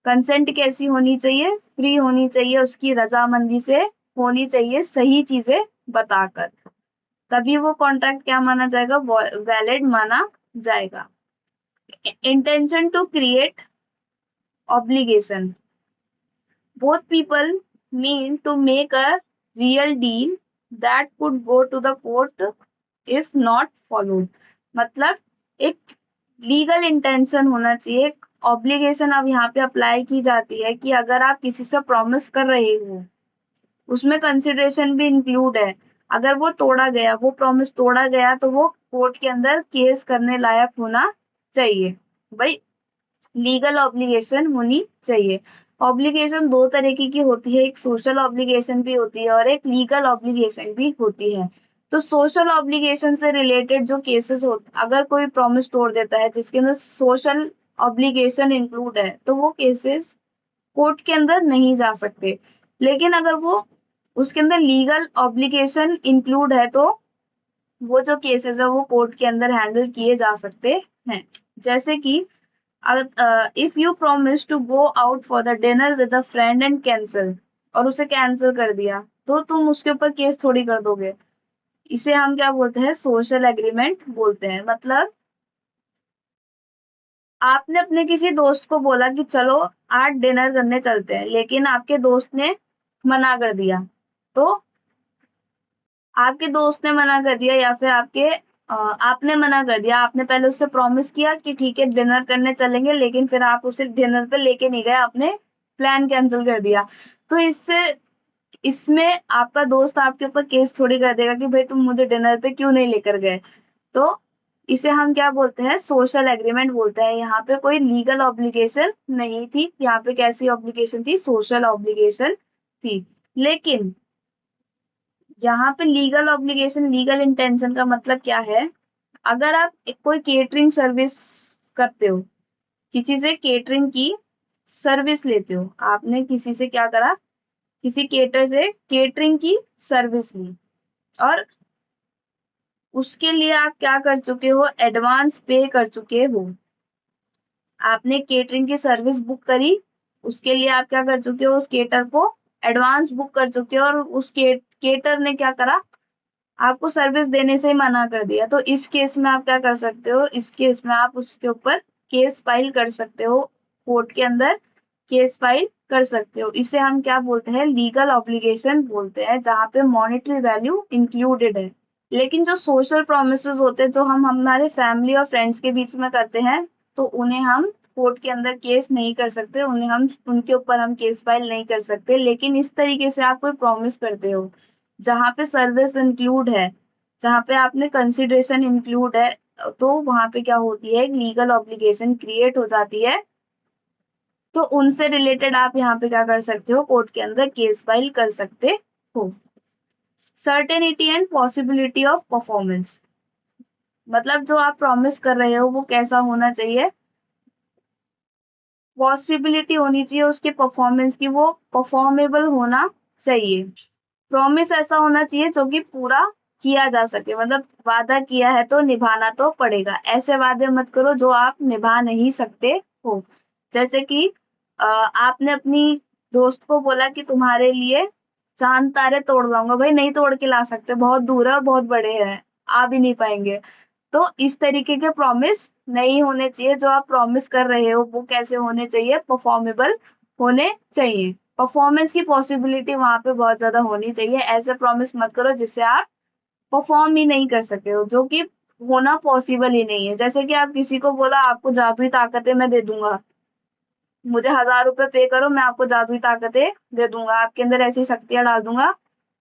कंसेंट कैसी होनी चाहिए? फ्री होनी चाहिए, उसकी रजामंदी से होनी चाहिए, सही चीजें बताकर, तभी वो कॉन्ट्रैक्ट क्या माना जाएगा? वैलिड माना जाएगा। Intention to create obligation, both people mean to make a real deal that could go to the court if not followed। मतलब एक लीगल इंटेंशन होना चाहिए। ऑब्लिगेशन अब यहाँ पे अप्लाई की जाती है कि अगर आप किसी से प्रॉमिस कर रहे हो, उसमें कंसिडरेशन भी इंक्लूड है, अगर वो तोड़ा गया, वो प्रॉमिस तोड़ा गया, तो वो कोर्ट के अंदर केस करने लायक होना चाहिए। भाई लीगल ऑब्लिगेशन होनी चाहिए। ऑब्लिगेशन दो तरीके की होती है, एक सोशल ऑब्लिगेशन भी होती है और एक लीगल ऑब्लिगेशन भी होती है। तो सोशल ऑब्लिगेशन से रिलेटेड जो केसेस होते, अगर कोई प्रॉमिस तोड़ देता है जिसके अंदर सोशल ऑब्लिगेशन इंक्लूड है, तो वो केसेस कोर्ट के अंदर नहीं जा सकते। लेकिन अगर वो उसके अंदर लीगल ऑब्लिगेशन इंक्लूड है तो वो जो केसेस है वो कोर्ट के अंदर हैंडल किए जा सकते हैं। जैसे कि if you promise to go out for the dinner with a friend and cancel, और उसे कैंसिल कर दिया, तो तुम उसके ऊपर केस थोड़ी कर दोगे। इसे हम क्या बोलते हैं? सोशल एग्रीमेंट बोलते हैं। मतलब आपने अपने किसी दोस्त को बोला कि चलो आज डिनर करने चलते हैं, लेकिन आपके दोस्त ने मना कर दिया, तो आपके दोस्त ने मना कर दिया या फिर आपने मना कर दिया, आपने पहले उससे प्रॉमिस किया कि ठीक है डिनर करने चलेंगे, लेकिन फिर आप उसे डिनर पे लेके नहीं गए, आपने प्लान कैंसिल कर दिया। तो इसमें आपका दोस्त आपके ऊपर केस थोड़ी कर देगा कि भाई तुम मुझे डिनर पे क्यों नहीं लेकर गए। तो इसे हम क्या बोलते हैं? सोशल एग्रीमेंट बोलते हैं। यहाँ पे कोई लीगल ऑब्लिगेशन नहीं थी, यहाँ पे कैसी ऑब्लिगेशन थी? सोशल ऑब्लिगेशन थी। लेकिन यहाँ पे लीगल ऑब्लिगेशन, लीगल इंटेंशन का मतलब क्या है? अगर आप कोई केटरिंग सर्विस करते हो, किसी से केटरिंग की सर्विस लेते हो, आपने किसी से क्या करा? किसी केटर से केटरिंग की सर्विस ली, और उसके लिए आप क्या कर चुके हो? एडवांस पे कर चुके हो। आपने केटरिंग की सर्विस बुक करी, उसके लिए आप क्या कर चुके हो? उस केटर को एडवांस बुक कर चुके हो, और उस केटर ने क्या करा? आपको सर्विस देने से ही मना कर दिया। तो इस केस में आप क्या कर सकते हो? इस केस में आप उसके ऊपर केस फाइल कर सकते हो, कोर्ट के अंदर केस फाइल कर सकते हो। इसे हम क्या बोलते हैं? लीगल ऑब्लिगेशन बोलते हैं, जहां पे मॉनेटरी वैल्यू इंक्लूडेड है। लेकिन जो सोशल प्रोमिसेस होते हैं, जो हम हमारे फैमिली और फ्रेंड्स के बीच में करते हैं, तो उन्हें हम कोर्ट के अंदर केस नहीं कर सकते, उन्हें हम उनके ऊपर हम केस फाइल नहीं कर सकते। लेकिन इस तरीके से आप कोई प्रॉमिस करते हो जहां पे सर्विस इंक्लूड है, जहां पे आपने कंसिडरेशन इंक्लूड है, तो वहां पे क्या होती है? एक लीगल ऑब्लिगेशन क्रिएट हो जाती है। तो उनसे रिलेटेड आप यहाँ पे क्या कर सकते हो? कोर्ट के अंदर केस फाइल कर सकते हो। Certainty and possibility of performance, मतलब जो आप प्रॉमिस कर रहे हो वो कैसा होना चाहिए? पॉसिबिलिटी होनी चाहिए उसके परफॉर्मेंस की, वो परफॉर्मेबल होना चाहिए। प्रॉमिस ऐसा होना चाहिए जो कि पूरा किया जा सके, मतलब वादा किया है तो निभाना तो पड़ेगा। ऐसे वादे मत करो जो आप निभा नहीं सकते हो। जैसे कि आपने अपनी दोस्त को बोला कि तुम्हारे लिए चांद तारे तोड़ लाऊंगा, भाई नहीं तोड़ के ला सकते, बहुत दूर है और बहुत बड़े हैं, आ भी नहीं पाएंगे। तो इस तरीके के प्रॉमिस नहीं होने चाहिए। जो आप प्रॉमिस कर रहे हो वो कैसे होने चाहिए? परफॉर्मेबल होने चाहिए। परफॉर्मेंस की पॉसिबिलिटी वहां पे बहुत ज्यादा होनी चाहिए। ऐसे प्रॉमिस मत करो जिससे आप परफॉर्म ही नहीं कर सके हो, जो कि होना पॉसिबल ही नहीं है। जैसे कि आप किसी को बोला आपको जादुई ताकतें मैं दे दूंगा, मुझे 1000 रुपए पे करो, मैं आपको जादुई ताकतें दे दूंगा, आपके अंदर ऐसी शक्तियां डाल दूंगा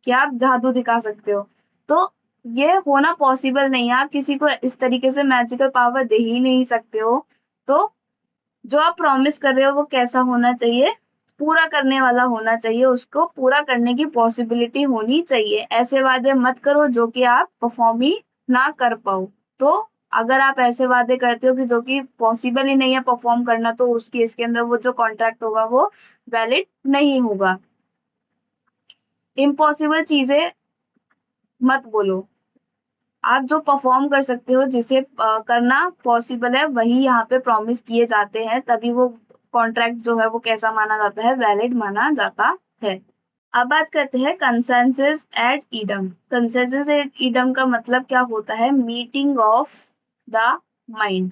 कि आप जादू दिखा सकते हो। तो ये होना पॉसिबल नहीं है, आप किसी को इस तरीके से मैजिकल पावर दे ही नहीं सकते हो। तो जो आप प्रॉमिस कर रहे हो वो कैसा होना चाहिए? पूरा करने वाला होना चाहिए, उसको पूरा करने की पॉसिबिलिटी होनी चाहिए। ऐसे वादे मत करो जो कि आप परफॉर्म ही ना कर पाओ। तो अगर आप ऐसे वादे करते हो कि जो कि पॉसिबल ही नहीं है परफॉर्म करना, तो उस केस के अंदर वो जो कॉन्ट्रैक्ट होगा वो वैलिड नहीं होगा। इम्पॉसिबल चीजें मत बोलो। आप जो परफॉर्म कर सकते हो, जिसे करना पॉसिबल है, वही यहाँ पे प्रॉमिस किए जाते हैं, तभी वो कॉन्ट्रैक्ट जो है वो कैसा माना जाता है, वैलिड माना जाता है। अब बात करते हैं consensus ad idem. Consensus ad idem का मतलब क्या होता है? Meeting of the mind.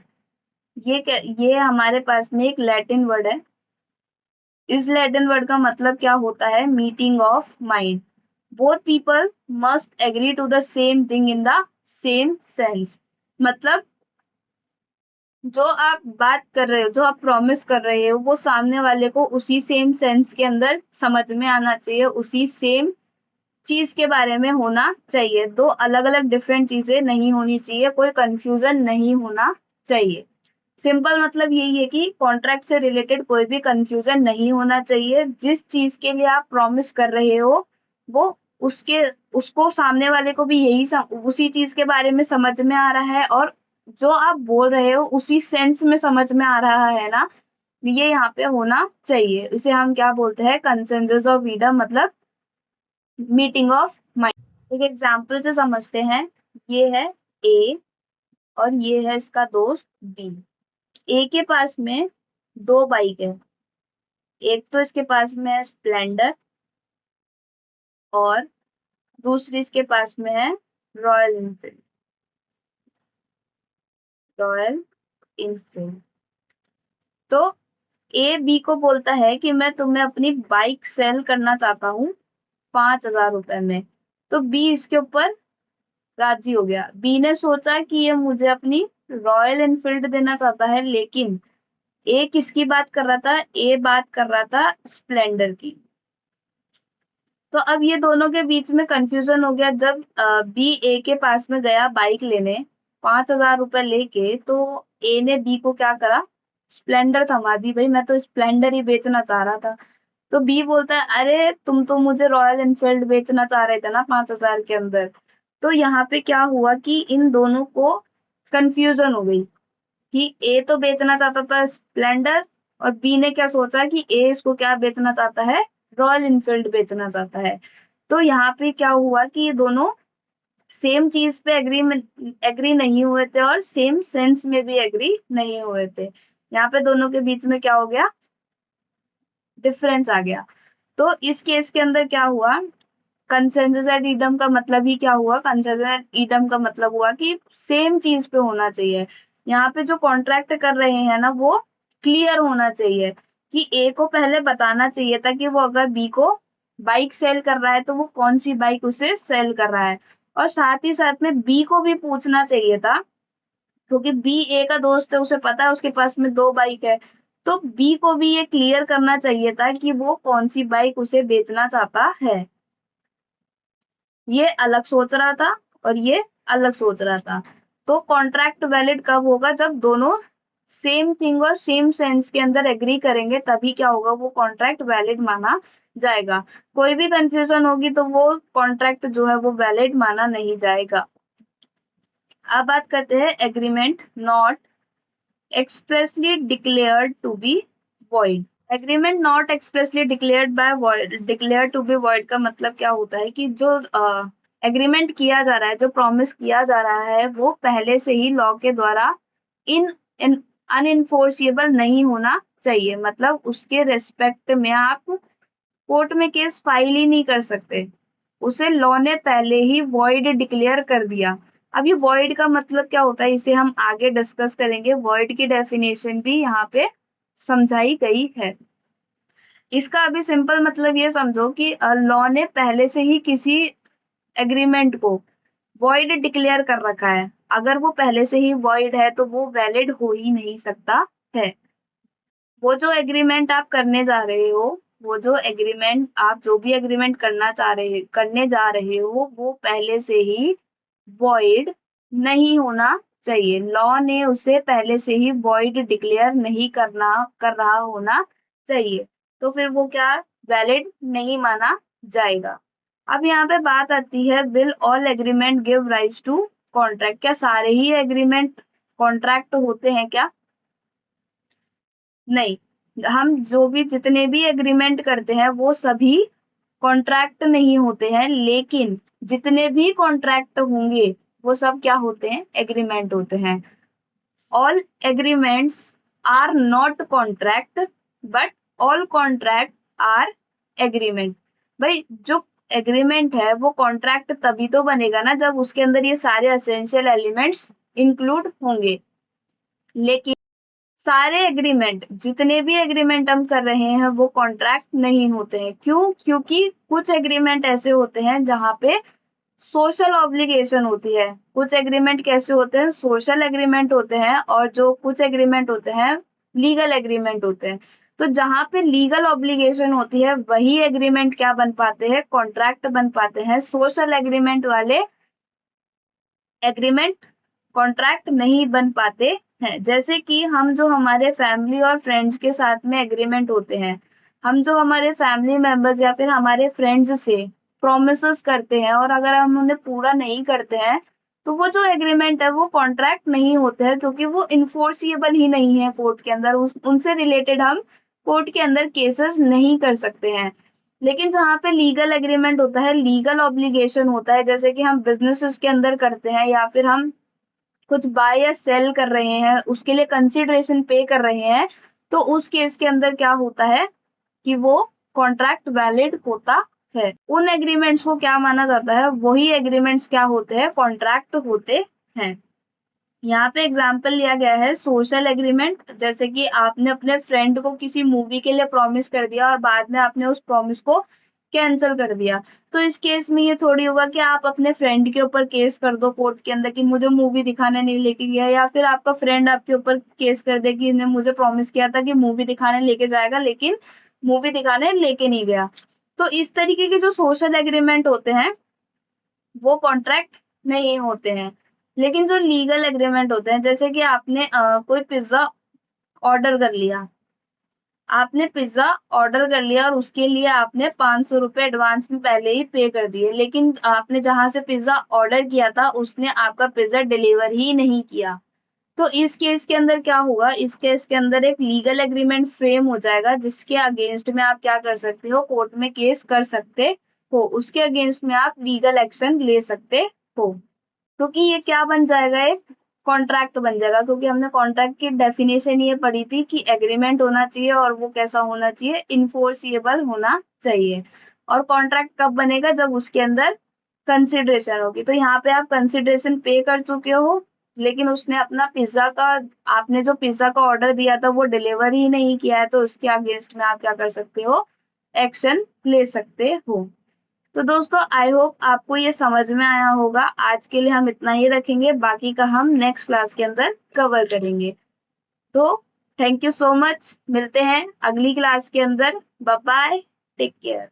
ये हमारे पास में एक लैटिन वर्ड है। इस लैटिन वर्ड का मतलब क्या होता है? Meeting of mind. Both people must agree to the same thing in the same sense. मतलब जो आप बात कर रहे हो, जो आप प्रॉमिस कर रहे हो, वो सामने वाले को उसी सेम सेंस के अंदर समझ में आना चाहिए, उसी सेम चीज के बारे में होना चाहिए। दो अलग अलग डिफरेंट चीजें नहीं होनी चाहिए, कोई कंफ्यूजन नहीं होना चाहिए। सिंपल मतलब यही है कि कॉन्ट्रैक्ट से रिलेटेड कोई भी कंफ्यूजन नहीं होना चाहिए। जिस चीज के लिए आप प्रॉमिस कर रहे हो, वो उसके उसको सामने वाले को भी उसी चीज के बारे में समझ में आ रहा है, और जो आप बोल रहे हो उसी सेंस में समझ में आ रहा है ना, ये यहाँ पे होना चाहिए। इसे हम क्या बोलते हैं? कंसेंसस ऑफ फ्रीडम, मतलब मीटिंग ऑफ माइंड। एक एग्जाम्पल से समझते हैं। ये है ए और ये है इसका दोस्त बी। ए के पास में दो बाइक है। एक तो इसके पास में है स्प्लेंडर, और दूसरी इसके पास में है रॉयल इनफील्ड। Royal Enfield. तो ए बी को बोलता है कि मैं तुम्हें अपनी बाइक सेल करना चाहता हूँ 5,000 रुपए में। तो बी इसके ऊपर राजी हो गया। बी ने सोचा कि ये मुझे अपनी रॉयल एनफील्ड देना चाहता है, लेकिन ए किसकी बात कर रहा था? ए बात कर रहा था स्प्लेंडर की। तो अब ये दोनों के बीच में कंफ्यूजन हो गया। जब बी ए के पास में गया बाइक लेने 5,000 रुपए लेके, तो ए ने बी को क्या करा? स्प्लेंडर थमा दी। भाई मैं तो स्प्लेंडर ही बेचना चाह रहा था। तो बी बोलता है, अरे तुम तो मुझे रॉयल एनफील्ड बेचना चाह रहे थे ना 5,000 के अंदर। तो यहाँ पे क्या हुआ कि इन दोनों को कंफ्यूजन हो गई कि ए तो बेचना चाहता था स्प्लेंडर, और बी ने क्या सोचा कि ए इसको क्या बेचना चाहता है? रॉयल इनफील्ड बेचना चाहता है। तो यहाँ पे क्या हुआ कि ये दोनों सेम चीज पे एग्री नहीं हुए थे, और सेम सेंस में भी एग्री नहीं हुए थे। यहाँ पे दोनों के बीच में क्या हो गया? डिफरेंस आ गया। तो इस केस के अंदर क्या हुआ? कंसेंसस एट ईडम का मतलब ही क्या हुआ? कंसेंसस एट ईडम का मतलब हुआ कि सेम चीज पे होना चाहिए। यहाँ पे जो कॉन्ट्रैक्ट कर रहे हैं ना, वो क्लियर होना चाहिए कि ए को पहले बताना चाहिए था कि वो अगर बी को बाइक सेल कर रहा है तो वो कौन सी बाइक उसे सेल कर रहा है। और साथ ही साथ में बी को भी पूछना चाहिए था, क्योंकि बी ए का दोस्त है, उसे पता है उसके पास में दो बाइक है। तो बी को भी ये क्लियर करना चाहिए था कि वो कौन सी बाइक उसे बेचना चाहता है। ये अलग सोच रहा था और ये अलग सोच रहा था। तो कॉन्ट्रैक्ट वैलिड कब होगा? जब दोनों सेम थिंग और सेम सेंस के अंदर एग्री करेंगे, तभी क्या होगा? वो कॉन्ट्रैक्ट वैलिड माना जाएगा। कोई भी कंफ्यूजन होगी तो वो कॉन्ट्रैक्ट जो है वो वैलिड माना नहीं जाएगा। अब बात करते हैं agreement not expressly declared to be void. Agreement not expressly declare to be void का मतलब क्या होता है कि जो एग्रीमेंट किया जा रहा है, जो प्रॉमिस किया जा रहा है, वो पहले से ही लॉ के द्वारा इन अनइन्फोर्सिएबल नहीं होना चाहिए। मतलब उसके रेस्पेक्ट में आप कोर्ट में केस फाइल ही नहीं कर सकते। उसे लॉ ने पहले ही वॉइड डिक्लेयर कर दिया। अब ये वॉइड का मतलब क्या होता है, इसे हम आगे डिस्कस करेंगे। वॉइड की डेफिनेशन भी यहाँ पे समझाई गई है। इसका अभी सिंपल मतलब ये समझो कि लॉ ने पहले से ही किसी एग्रीमेंट को वॉइड डिक्लेयर कर रखा है। अगर वो पहले से ही वॉइड है तो वो वैलिड हो ही नहीं सकता है। वो जो एग्रीमेंट आप करने जा रहे हो, वो जो एग्रीमेंट आप जो भी एग्रीमेंट करने जा रहे हो, वो पहले से ही वॉइड नहीं होना चाहिए। लॉ ने उसे पहले से ही वॉइड डिक्लेयर नहीं कर रहा होना चाहिए। तो फिर वो क्या? वैलिड नहीं माना जाएगा। अब यहाँ पे बात आती है, will all agreement give rise to contract? क्या सारे ही एग्रीमेंट कॉन्ट्रैक्ट होते हैं क्या? नहीं। हम जो भी जितने भी एग्रीमेंट करते हैं वो सभी कॉन्ट्रैक्ट नहीं होते हैं, लेकिन जितने भी कॉन्ट्रैक्ट होंगे वो सब क्या होते हैं, एग्रीमेंट होते हैं। All agreements are not contract but all contract are agreement. भाई जो एग्रीमेंट है वो कॉन्ट्रैक्ट तभी तो बनेगा ना जब उसके अंदर ये सारे एसेंशियल एलिमेंट्स इंक्लूड होंगे। लेकिन सारे एग्रीमेंट, जितने भी एग्रीमेंट हम कर रहे हैं वो कॉन्ट्रैक्ट नहीं होते हैं। क्यों? क्योंकि कुछ एग्रीमेंट ऐसे होते हैं जहां पे सोशल ऑब्लिगेशन होती है। कुछ एग्रीमेंट कैसे होते हैं, सोशल एग्रीमेंट होते हैं, और जो कुछ एग्रीमेंट होते हैं लीगल एग्रीमेंट होते हैं। तो जहां पे लीगल ऑब्लिगेशन होती है वही एग्रीमेंट क्या बन पाते हैं, कॉन्ट्रैक्ट बन पाते हैं। सोशल एग्रीमेंट वाले एग्रीमेंट कॉन्ट्रैक्ट नहीं बन पाते हैं। जैसे कि हम जो हमारे फैमिली और फ्रेंड्स के साथ में एग्रीमेंट होते हैं, हम जो हमारे फैमिली मेंबर्स या फिर हमारे फ्रेंड्स से प्रोमिसेस करते हैं और अगर हम उन्हें पूरा नहीं करते हैं तो वो जो एग्रीमेंट है वो कॉन्ट्रैक्ट नहीं होते हैं, क्योंकि वो इन्फोर्सिएबल ही नहीं है कोर्ट के अंदर। उनसे रिलेटेड हम कोर्ट के अंदर केसेस नहीं कर सकते हैं। लेकिन जहाँ पे लीगल एग्रीमेंट होता है, लीगल ऑब्लिगेशन होता है, जैसे कि हम बिजनेसेस के अंदर करते हैं या फिर हम कुछ बाय या सेल कर रहे हैं, उसके लिए कंसिडरेशन पे कर रहे हैं, तो उस केस के अंदर क्या होता है कि वो कॉन्ट्रैक्ट वैलिड होता है। उन एग्रीमेंट्स को क्या माना जाता है, वही एग्रीमेंट्स क्या होते हैं, कॉन्ट्रैक्ट होते हैं। यहाँ पे एग्जाम्पल लिया गया है सोशल एग्रीमेंट, जैसे कि आपने अपने फ्रेंड को किसी मूवी के लिए प्रॉमिस कर दिया और बाद में आपने उस प्रॉमिस को कैंसिल कर दिया। तो इस केस में ये थोड़ी होगा कि आप अपने फ्रेंड के ऊपर केस कर दो कोर्ट के अंदर कि मुझे मूवी दिखाने नहीं लेके गया, या फिर आपका फ्रेंड आपके ऊपर केस कर दे कि इसने मुझे प्रॉमिस किया था कि मूवी दिखाने लेके जाएगा लेकिन मूवी दिखाने लेके नहीं गया। तो इस तरीके के जो सोशल एग्रीमेंट होते हैं वो कॉन्ट्रैक्ट नहीं होते हैं। लेकिन जो लीगल एग्रीमेंट होते हैं, जैसे कि आपने कोई पिज्जा ऑर्डर कर लिया, आपने पिज्जा ऑर्डर कर लिया और उसके लिए आपने 500 रुपए एडवांस में पहले ही पे कर दिए, लेकिन आपने जहां से पिज्जा ऑर्डर किया था उसने आपका पिज्जा डिलीवर ही नहीं किया। तो इस केस के अंदर क्या होगा, इस केस के अंदर एक लीगल एग्रीमेंट फ्रेम हो जाएगा जिसके अगेंस्ट में आप क्या कर सकते हो, कोर्ट में केस कर सकते हो, उसके अगेंस्ट में आप लीगल एक्शन ले सकते हो। क्योंकि ये क्या बन जाएगा, एक कॉन्ट्रैक्ट बन जाएगा, क्योंकि हमने कॉन्ट्रैक्ट की डेफिनेशन ये पढ़ी थी कि एग्रीमेंट होना चाहिए और वो कैसा होना चाहिए, इन्फोर्सिएबल होना चाहिए। और कॉन्ट्रैक्ट कब बनेगा, जब उसके अंदर कंसिडरेशन होगी। तो यहाँ पे आप कंसिडरेशन पे कर चुके हो, लेकिन उसने अपना पिज्जा का, आपने जो पिज्जा का ऑर्डर दिया था वो डिलीवर ही नहीं किया है, तो उसके अगेंस्ट में आप क्या कर सकते हो, एक्शन ले सकते हो। तो दोस्तों आई होप आपको ये समझ में आया होगा। आज के लिए हम इतना ही रखेंगे, बाकी का हम नेक्स्ट क्लास के अंदर कवर करेंगे। तो थैंक यू सो मच, मिलते हैं अगली क्लास के अंदर। Bye bye, take care.